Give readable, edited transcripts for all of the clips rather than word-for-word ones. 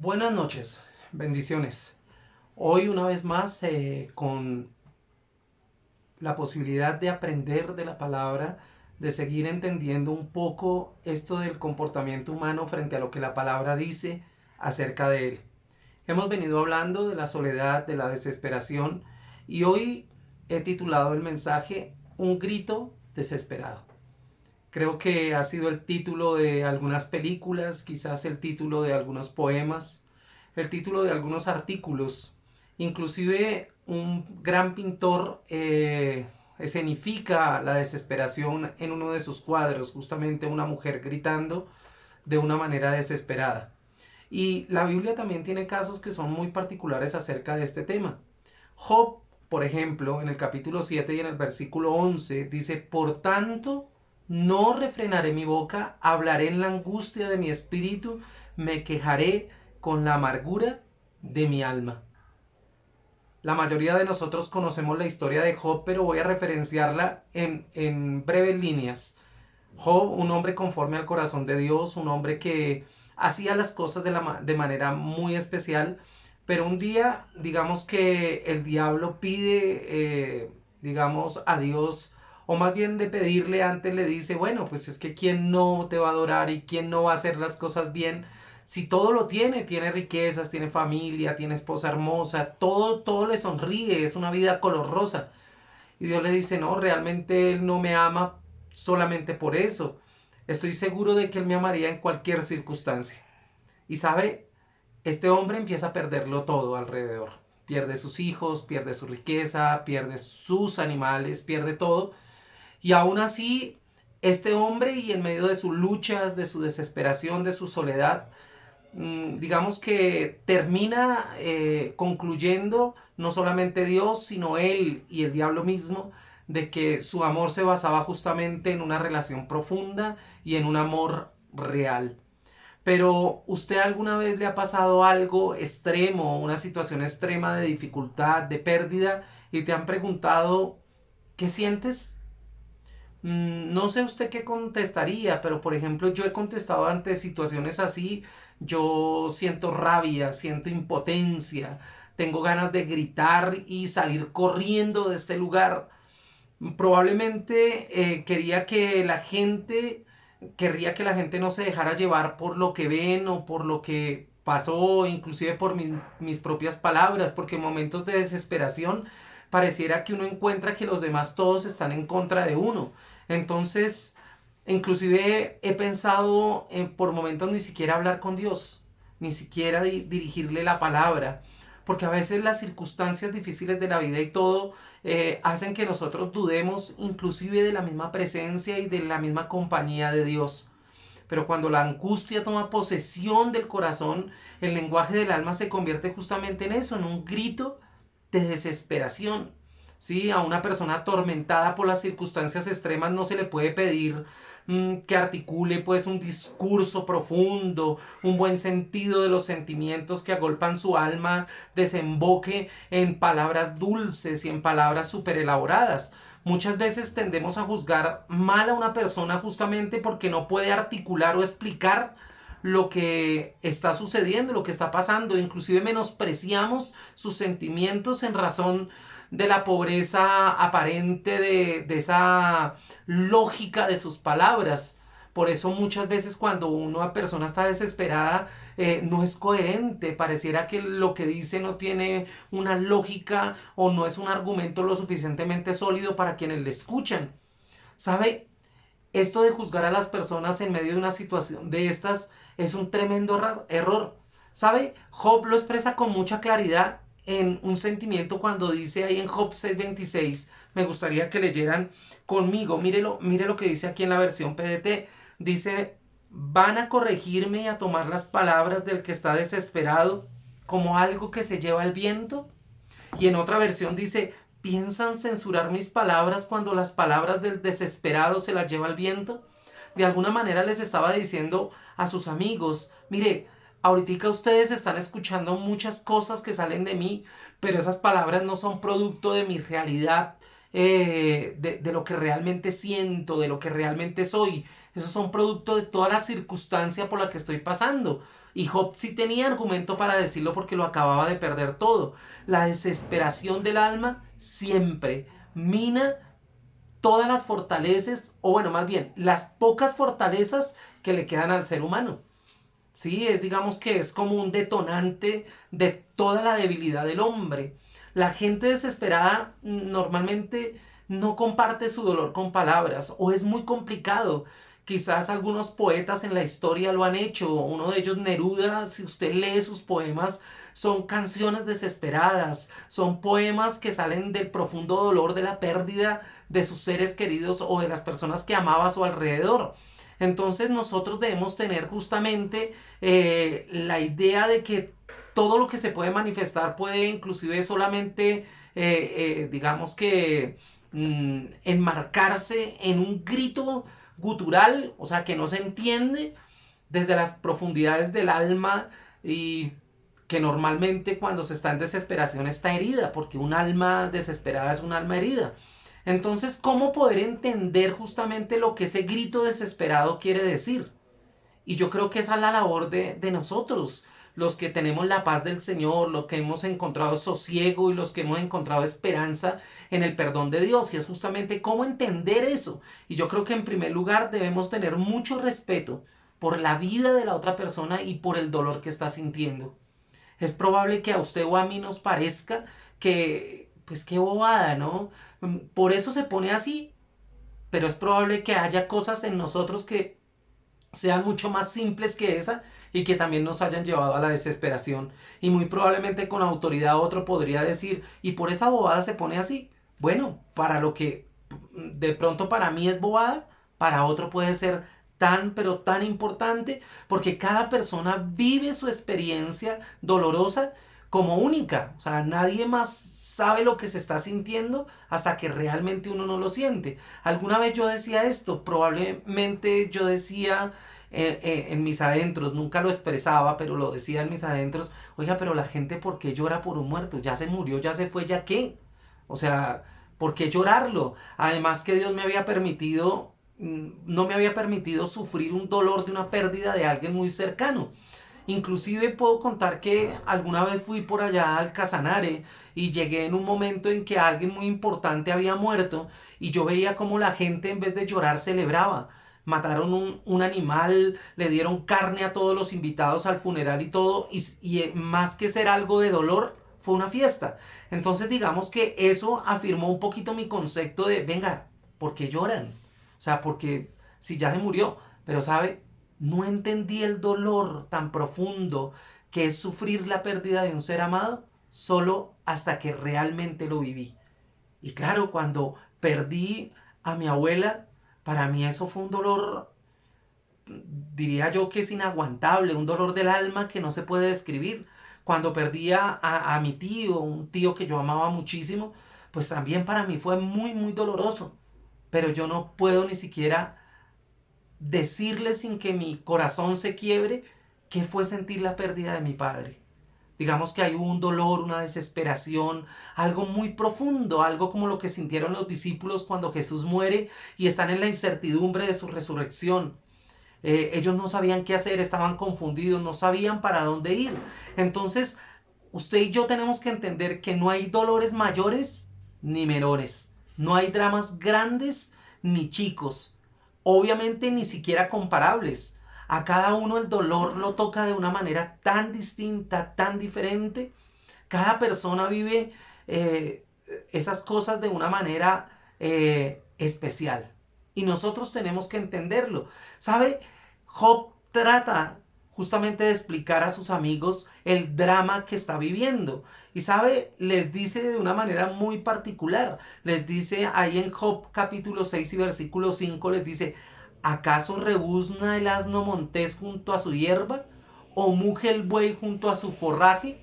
Buenas noches, bendiciones. Hoy una vez más con la posibilidad de aprender de la palabra, de seguir entendiendo un poco esto del comportamiento humano frente a lo que la palabra dice acerca de él. Hemos venido hablando de la soledad, de la desesperación y hoy he titulado el mensaje Un grito desesperado. Creo que ha sido el título de algunas películas, quizás el título de algunos poemas, el título de algunos artículos. Inclusive un gran pintor escenifica la desesperación en uno de sus cuadros, justamente una mujer gritando de una manera desesperada. Y la Biblia también tiene casos que son muy particulares acerca de este tema. Job, por ejemplo, en el capítulo 7 y en el versículo 11, dice, por tanto, no refrenaré mi boca, hablaré en la angustia de mi espíritu, me quejaré con la amargura de mi alma. La mayoría de nosotros conocemos la historia de Job, pero voy a referenciarla en breves líneas. Job, un hombre conforme al corazón de Dios, un hombre que hacía las cosas de manera muy especial, pero un día, digamos que el diablo pide, digamos, a Dios, o más bien de pedirle antes le dice, bueno, pues es que quién no te va a adorar y quién no va a hacer las cosas bien, si todo lo tiene, tiene riquezas, tiene familia, tiene esposa hermosa, todo le sonríe, es una vida color rosa. Y Dios le dice, no, realmente Él no me ama solamente por eso. Estoy seguro de que Él me amaría en cualquier circunstancia. Y sabe, este hombre empieza a perderlo todo alrededor. Pierde sus hijos, pierde su riqueza, pierde sus animales, pierde todo. Y aún así, este hombre y en medio de sus luchas, de su desesperación, de su soledad, digamos que termina concluyendo no solamente Dios, sino él y el diablo mismo, de que su amor se basaba justamente en una relación profunda y en un amor real. Pero ¿usted alguna vez le ha pasado algo extremo, una situación extrema de dificultad, de pérdida, y te han preguntado, ¿qué sientes? No sé usted qué contestaría, pero por ejemplo yo he contestado ante situaciones así, yo siento rabia, siento impotencia, tengo ganas de gritar y salir corriendo de este lugar. Probablemente querría que la gente no se dejara llevar por lo que ven o por lo que pasó, inclusive por mis propias palabras, porque en momentos de desesperación pareciera que uno encuentra que los demás todos están en contra de uno. Entonces, inclusive he pensado en por momentos ni siquiera hablar con Dios, ni siquiera dirigirle la palabra, porque a veces las circunstancias difíciles de la vida y todo hacen que nosotros dudemos inclusive de la misma presencia y de la misma compañía de Dios. Pero cuando la angustia toma posesión del corazón, el lenguaje del alma se convierte justamente en eso, en un grito de desesperación. ¿Sí? A una persona atormentada por las circunstancias extremas no se le puede pedir que articule pues un discurso profundo, un buen sentido de los sentimientos que agolpan su alma, desemboque en palabras dulces y en palabras súper elaboradas. Muchas veces tendemos a juzgar mal a una persona justamente porque no puede articular o explicar lo que está sucediendo, lo que está pasando. Inclusive menospreciamos sus sentimientos en razón de la pobreza aparente de esa lógica de sus palabras. Por eso muchas veces cuando una persona está desesperada no es coherente, pareciera que lo que dice no tiene una lógica o no es un argumento lo suficientemente sólido para quienes le escuchan. ¿Sabe? Esto de juzgar a las personas en medio de una situación de estas es un tremendo error. ¿Sabe? Job lo expresa con mucha claridad en un sentimiento cuando dice ahí en Job 6:26. Me gustaría que leyeran conmigo. Mire lo que dice aquí en la versión PDT. Dice, van a corregirme y a tomar las palabras del que está desesperado como algo que se lleva el viento. Y en otra versión dice, ¿piensan censurar mis palabras cuando las palabras del desesperado se las lleva el viento? De alguna manera les estaba diciendo a sus amigos, mire, ahorita ustedes están escuchando muchas cosas que salen de mí, pero esas palabras no son producto de mi realidad, de lo que realmente siento, de lo que realmente soy, esos son producto de toda la circunstancia por la que estoy pasando. Y Job sí tenía argumento para decirlo porque lo acababa de perder todo. La desesperación del alma siempre mina todas las fortalezas, o bueno, más bien, las pocas fortalezas que le quedan al ser humano. Sí, es digamos que es como un detonante de toda la debilidad del hombre. La gente desesperada normalmente no comparte su dolor con palabras o es muy complicado. Quizás algunos poetas en la historia lo han hecho. Uno de ellos, Neruda, si usted lee sus poemas, son canciones desesperadas, son poemas que salen del profundo dolor de la pérdida de sus seres queridos o de las personas que amaba a su alrededor. Entonces nosotros debemos tener justamente la idea de que todo lo que se puede manifestar puede inclusive solamente, digamos que, enmarcarse en un grito gutural, o sea, que no se entiende desde las profundidades del alma y que normalmente cuando se está en desesperación está herida, porque un alma desesperada es un alma herida. Entonces, ¿cómo poder entender justamente lo que ese grito desesperado quiere decir? Y yo creo que esa es la labor de nosotros, los que tenemos la paz del Señor, los que hemos encontrado sosiego y los que hemos encontrado esperanza en el perdón de Dios. Y es justamente cómo entender eso. Y yo creo que en primer lugar debemos tener mucho respeto por la vida de la otra persona y por el dolor que está sintiendo. Es probable que a usted o a mí nos parezca que, pues qué bobada, ¿no? Por eso se pone así, pero es probable que haya cosas en nosotros que sean mucho más simples que esa y que también nos hayan llevado a la desesperación. Y muy probablemente con autoridad otro podría decir, y por esa bobada se pone así. Bueno, para lo que de pronto para mí es bobada, para otro puede ser tan pero tan importante, porque cada persona vive su experiencia dolorosa como única. O sea, nadie más sabe lo que se está sintiendo hasta que realmente uno no lo siente. Alguna vez yo decía esto, probablemente yo decía en mis adentros, nunca lo expresaba, pero lo decía en mis adentros, oiga, pero la gente, ¿por qué llora por un muerto? Ya se murió, ya se fue, ¿ya qué? O sea, ¿por qué llorarlo? Además que Dios me había permitido, no me había permitido sufrir un dolor de una pérdida de alguien muy cercano. Inclusive puedo contar que alguna vez fui por allá al Casanare y llegué en un momento en que alguien muy importante había muerto y yo veía como la gente en vez de llorar celebraba. Mataron un animal, le dieron carne a todos los invitados al funeral y todo, y más que ser algo de dolor, fue una fiesta. Entonces digamos que eso afirmó un poquito mi concepto de, venga, ¿por qué lloran? O sea, porque si ya se murió, pero sabe, no entendí el dolor tan profundo que es sufrir la pérdida de un ser amado solo hasta que realmente lo viví. Y claro, cuando perdí a mi abuela, para mí eso fue un dolor, diría yo que es inaguantable, un dolor del alma que no se puede describir. Cuando perdí a mi tío, un tío que yo amaba muchísimo, pues también para mí fue muy, muy doloroso. Pero yo no puedo ni siquiera decirle sin que mi corazón se quiebre qué fue sentir la pérdida de mi padre. Digamos que hay un dolor, una desesperación, algo muy profundo, algo como lo que sintieron los discípulos cuando Jesús muere y están en la incertidumbre de su resurrección. Ellos no sabían qué hacer, estaban confundidos, no sabían para dónde ir. Entonces, usted y yo tenemos que entender que no hay dolores mayores ni menores. No hay dramas grandes ni chicos. Obviamente ni siquiera comparables. A cada uno el dolor lo toca de una manera tan distinta, tan diferente. Cada persona vive esas cosas de una manera especial. Y nosotros tenemos que entenderlo. ¿Sabe? Job trata justamente de explicar a sus amigos el drama que está viviendo. Y sabe, les dice de una manera muy particular. Les dice ahí en Job capítulo 6 y versículo 5, les dice, ¿acaso rebuzna el asno montés junto a su hierba? ¿O muge el buey junto a su forraje?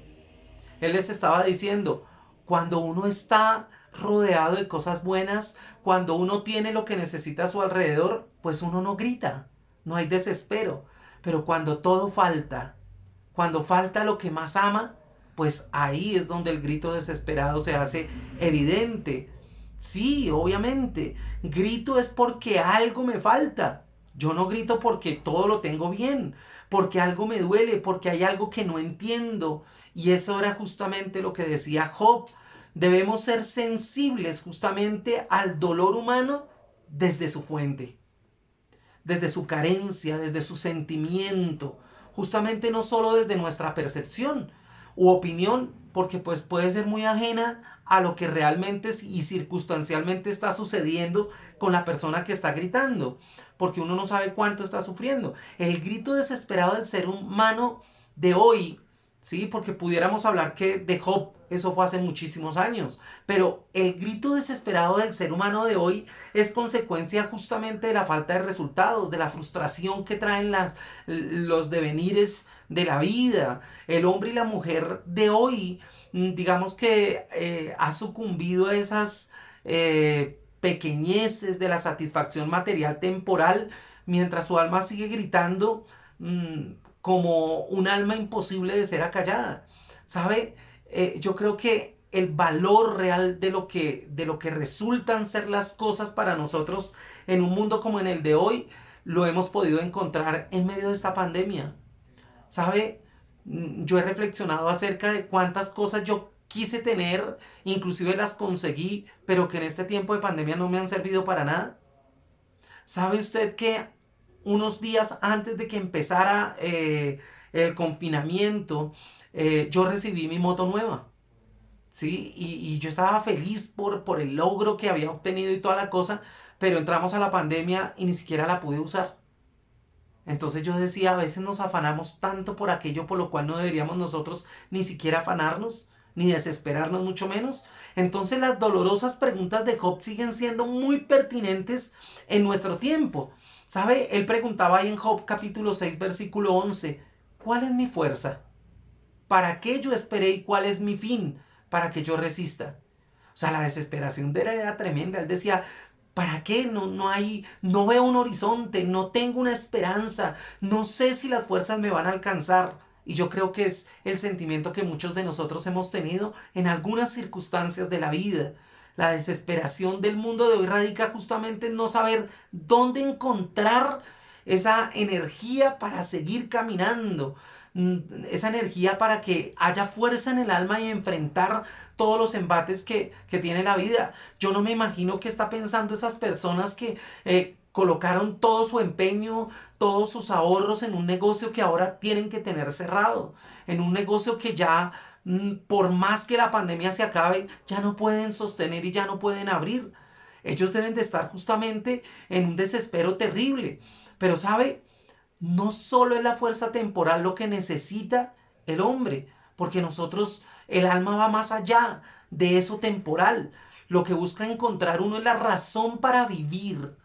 Él les estaba diciendo, cuando uno está rodeado de cosas buenas, cuando uno tiene lo que necesita a su alrededor, pues uno no grita, no hay desespero. Pero cuando todo falta, cuando falta lo que más ama, pues ahí es donde el grito desesperado se hace evidente. Sí, obviamente, grito es porque algo me falta. Yo no grito porque todo lo tengo bien, porque algo me duele, porque hay algo que no entiendo. Y eso era justamente lo que decía Job. Debemos ser sensibles justamente al dolor humano desde su fuente, desde su carencia, desde su sentimiento, justamente no solo desde nuestra percepción u opinión, porque pues puede ser muy ajena a lo que realmente y circunstancialmente está sucediendo con la persona que está gritando, porque uno no sabe cuánto está sufriendo. El grito desesperado del ser humano de hoy, ¿sí? Porque pudiéramos hablar que de Job, eso fue hace muchísimos años, pero el grito desesperado del ser humano de hoy es consecuencia justamente de la falta de resultados, de la frustración que traen los devenires de la vida. El hombre y la mujer de hoy, digamos que ha sucumbido a esas pequeñeces de la satisfacción material temporal, mientras su alma sigue gritando como un alma imposible de ser acallada. ¿Sabe? Yo creo que el valor real de lo que resultan ser las cosas para nosotros en un mundo como en el de hoy, lo hemos podido encontrar en medio de esta pandemia. ¿Sabe? Yo he reflexionado acerca de cuántas cosas yo quise tener, inclusive las conseguí, pero que en este tiempo de pandemia no me han servido para nada. ¿Sabe usted que unos días antes de que empezara el confinamiento, yo recibí mi moto nueva? ¿Sí? Y yo estaba feliz por el logro que había obtenido y toda la cosa, pero entramos a la pandemia y ni siquiera la pude usar. Entonces yo decía, a veces nos afanamos tanto por aquello por lo cual no deberíamos nosotros ni siquiera afanarnos, ni desesperarnos mucho menos. Entonces las dolorosas preguntas de Job siguen siendo muy pertinentes en nuestro tiempo. ¿Sabe? Él preguntaba ahí en Job capítulo 6 versículo 11, ¿cuál es mi fuerza? ¿Para qué yo esperé y cuál es mi fin? Para que yo resista. O sea, la desesperación de él era tremenda. Él decía, ¿para qué? No veo un horizonte, no tengo una esperanza, no sé si las fuerzas me van a alcanzar. Y yo creo que es el sentimiento que muchos de nosotros hemos tenido en algunas circunstancias de la vida. La desesperación del mundo de hoy radica justamente en no saber dónde encontrar esa energía para seguir caminando, esa energía para que haya fuerza en el alma y enfrentar todos los embates que tiene la vida. Yo no me imagino qué está pensando esas personas que colocaron todo su empeño, todos sus ahorros en un negocio que ahora tienen que tener cerrado, en un negocio que ya, por más que la pandemia se acabe, ya no pueden sostener y ya no pueden abrir. Ellos deben de estar justamente en un desespero terrible. Pero ¿sabe? No solo es la fuerza temporal lo que necesita el hombre, porque nosotros, el alma va más allá de eso temporal. Lo que busca encontrar uno es la razón para vivir,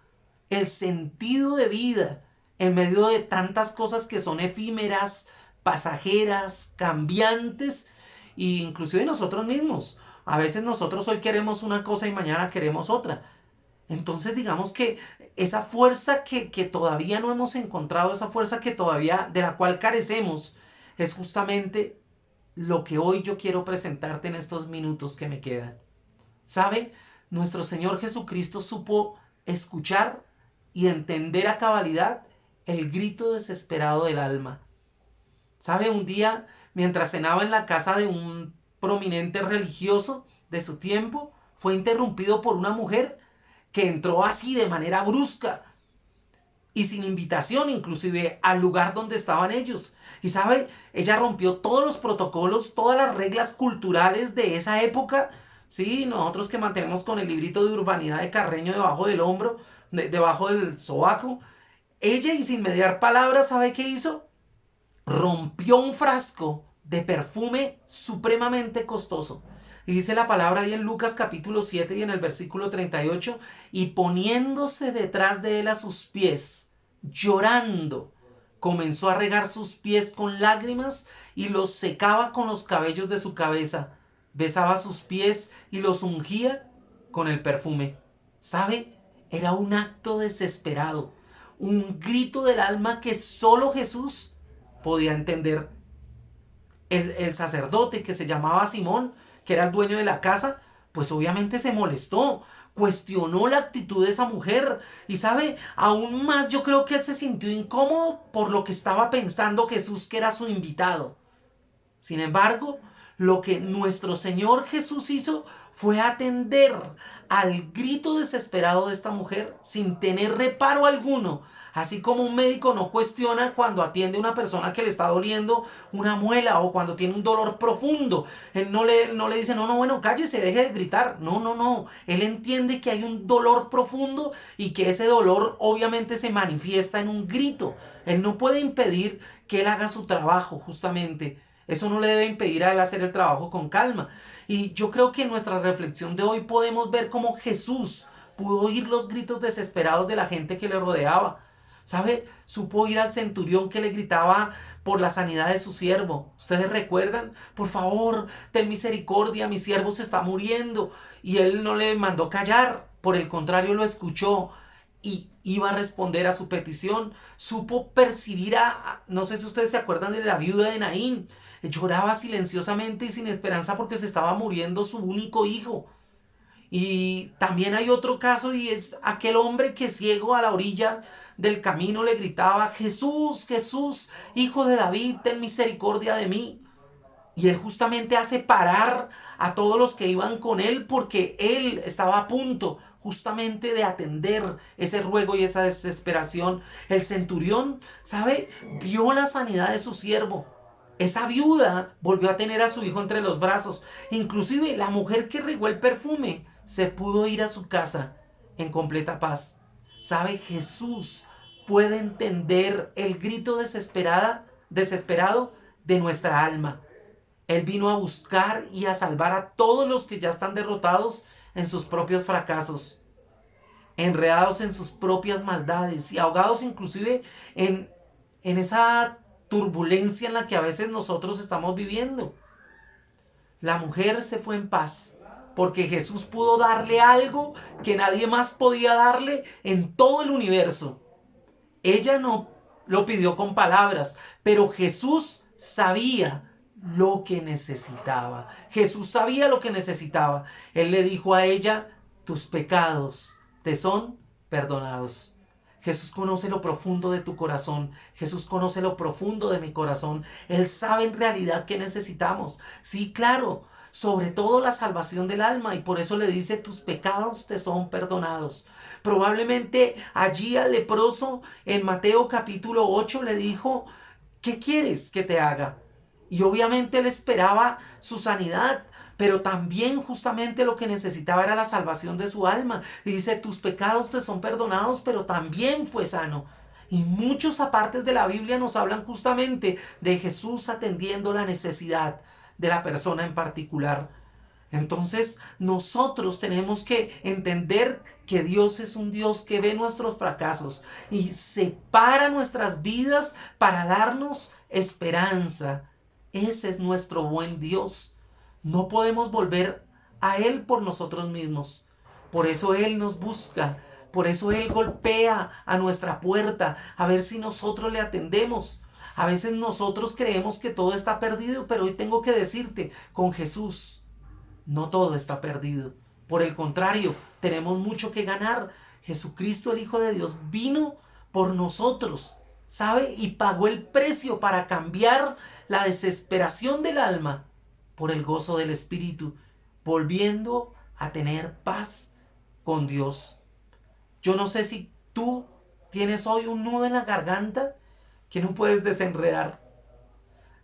el sentido de vida en medio de tantas cosas que son efímeras, pasajeras, cambiantes, e inclusive nosotros mismos. A veces nosotros hoy queremos una cosa y mañana queremos otra. Entonces digamos que esa fuerza que todavía no hemos encontrado, esa fuerza que todavía de la cual carecemos, es justamente lo que hoy yo quiero presentarte en estos minutos que me quedan. ¿Sabe? Nuestro Señor Jesucristo supo escuchar y entender a cabalidad el grito desesperado del alma. ¿Sabe? Un día, mientras cenaba en la casa de un prominente religioso de su tiempo, fue interrumpido por una mujer que entró así de manera brusca y sin invitación inclusive al lugar donde estaban ellos. Y sabe, ella rompió todos los protocolos, todas las reglas culturales de esa época. Sí, nosotros que mantenemos con el librito de urbanidad de Carreño debajo del hombro, debajo del sobaco, ella y sin mediar palabras, ¿sabe qué hizo? Rompió un frasco de perfume supremamente costoso. Y dice la palabra ahí en Lucas capítulo 7 y en el versículo 38, y poniéndose detrás de él a sus pies, llorando, comenzó a regar sus pies con lágrimas y los secaba con los cabellos de su cabeza. Besaba sus pies y los ungía con el perfume. ¿Sabe? Era un acto desesperado, un grito del alma que solo Jesús podía entender. El sacerdote que se llamaba Simón, que era el dueño de la casa, pues obviamente se molestó cuestionó la actitud de esa mujer. Y sabe, aún más yo creo que él se sintió incómodo por lo que estaba pensando Jesús, que era su invitado. Sin embargo, lo que nuestro Señor Jesús hizo fue atender al grito desesperado de esta mujer sin tener reparo alguno. Así como un médico no cuestiona cuando atiende a una persona que le está doliendo una muela o cuando tiene un dolor profundo. Él no le dice, no, bueno, cállese, deje de gritar. No, no, no. Él entiende que hay un dolor profundo y que ese dolor obviamente se manifiesta en un grito. Él no puede impedir que él haga su trabajo, justamente. Eso no le debe impedir a él hacer el trabajo con calma. Y yo creo que en nuestra reflexión de hoy podemos ver cómo Jesús pudo oír los gritos desesperados de la gente que le rodeaba. ¿Sabe? Supo oír al centurión que le gritaba por la sanidad de su siervo. ¿Ustedes recuerdan? Por favor, ten misericordia, mi siervo se está muriendo. Y él no le mandó callar, por el contrario lo escuchó y iba a responder a su petición. Supo percibir no sé si ustedes se acuerdan de la viuda de Naín. Lloraba silenciosamente y sin esperanza porque se estaba muriendo su único hijo. Y también hay otro caso y es aquel hombre que ciego a la orilla del camino le gritaba, Jesús, Jesús, hijo de David, ten misericordia de mí. Y él justamente hace parar a todos los que iban con él porque él estaba a punto justamente de atender ese ruego y esa desesperación. El centurión, ¿sabe? Vio la sanidad de su siervo. Esa viuda volvió a tener a su hijo entre los brazos. Inclusive la mujer que regó el perfume se pudo ir a su casa en completa paz. ¿Sabe? Jesús puede entender el grito desesperado de nuestra alma. Él vino a buscar y a salvar a todos los que ya están derrotados en sus propios fracasos, enredados en sus propias maldades y ahogados inclusive en esa turbulencia en la que a veces nosotros estamos viviendo. La mujer se fue en paz porque Jesús pudo darle algo que nadie más podía darle en todo el universo. Ella no lo pidió con palabras, pero Jesús sabía lo que necesitaba. Jesús sabía lo que necesitaba. Él le dijo a ella, tus pecados te son perdonados. Jesús conoce lo profundo de tu corazón. Jesús conoce lo profundo de mi corazón. Él sabe en realidad qué necesitamos. Sí, claro, sobre todo la salvación del alma. Y por eso le dice, tus pecados te son perdonados. Probablemente allí al leproso en Mateo capítulo 8 le dijo, ¿qué quieres que te haga? Y obviamente él esperaba su sanidad, pero también justamente lo que necesitaba era la salvación de su alma. Y dice, tus pecados te son perdonados, pero también fue sano. Y muchos apartes de la Biblia nos hablan justamente de Jesús atendiendo la necesidad de la persona en particular. Entonces nosotros tenemos que entender que Dios es un Dios que ve nuestros fracasos y separa nuestras vidas para darnos esperanza. Ese es nuestro buen Dios. No podemos volver a Él por nosotros mismos. Por eso Él nos busca. Por eso Él golpea a nuestra puerta a ver si nosotros le atendemos. A veces nosotros creemos que todo está perdido, pero hoy tengo que decirte, con Jesús no todo está perdido. Por el contrario, tenemos mucho que ganar. Jesucristo, el Hijo de Dios, vino por nosotros, ¿sabe? Y pagó el precio para cambiar la desesperación del alma por el gozo del Espíritu, volviendo a tener paz con Dios. Yo no sé si tú tienes hoy un nudo en la garganta que no puedes desenredar.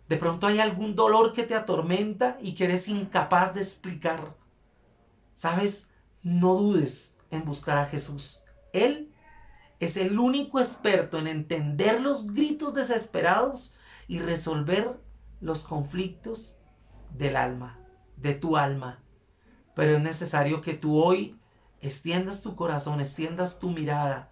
De pronto hay algún dolor que te atormenta y que eres incapaz de explicar. ¿Sabes? No dudes en buscar a Jesús. Él es el único experto en entender los gritos desesperados y resolver los conflictos del alma, de tu alma. Pero es necesario que tú hoy extiendas tu corazón, extiendas tu mirada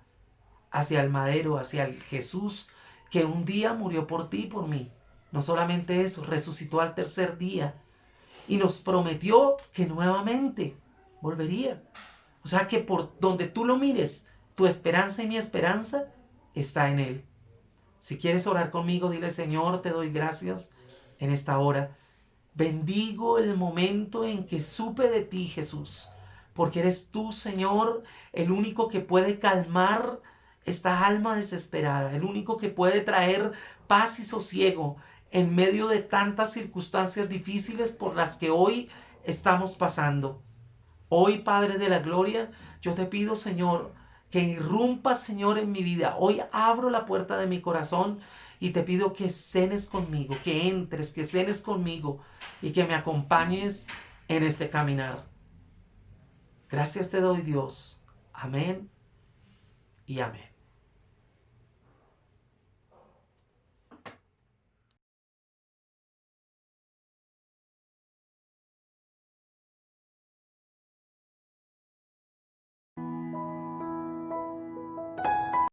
hacia el madero, hacia el Jesús que un día murió por ti y por mí. No solamente eso, resucitó al tercer día y nos prometió que nuevamente volvería. O sea que por donde tú lo mires, tu esperanza y mi esperanza está en Él. Si quieres orar conmigo, dile, Señor, te doy gracias en esta hora. Bendigo el momento en que supe de ti, Jesús, porque eres tú, Señor, el único que puede calmar esta alma desesperada, el único que puede traer paz y sosiego en medio de tantas circunstancias difíciles por las que hoy estamos pasando. Hoy, Padre de la Gloria, yo te pido, Señor, que irrumpas, Señor, en mi vida. Hoy abro la puerta de mi corazón y te pido que cenes conmigo, que entres, que cenes conmigo y que me acompañes en este caminar. Gracias te doy, Dios. Amén y amén.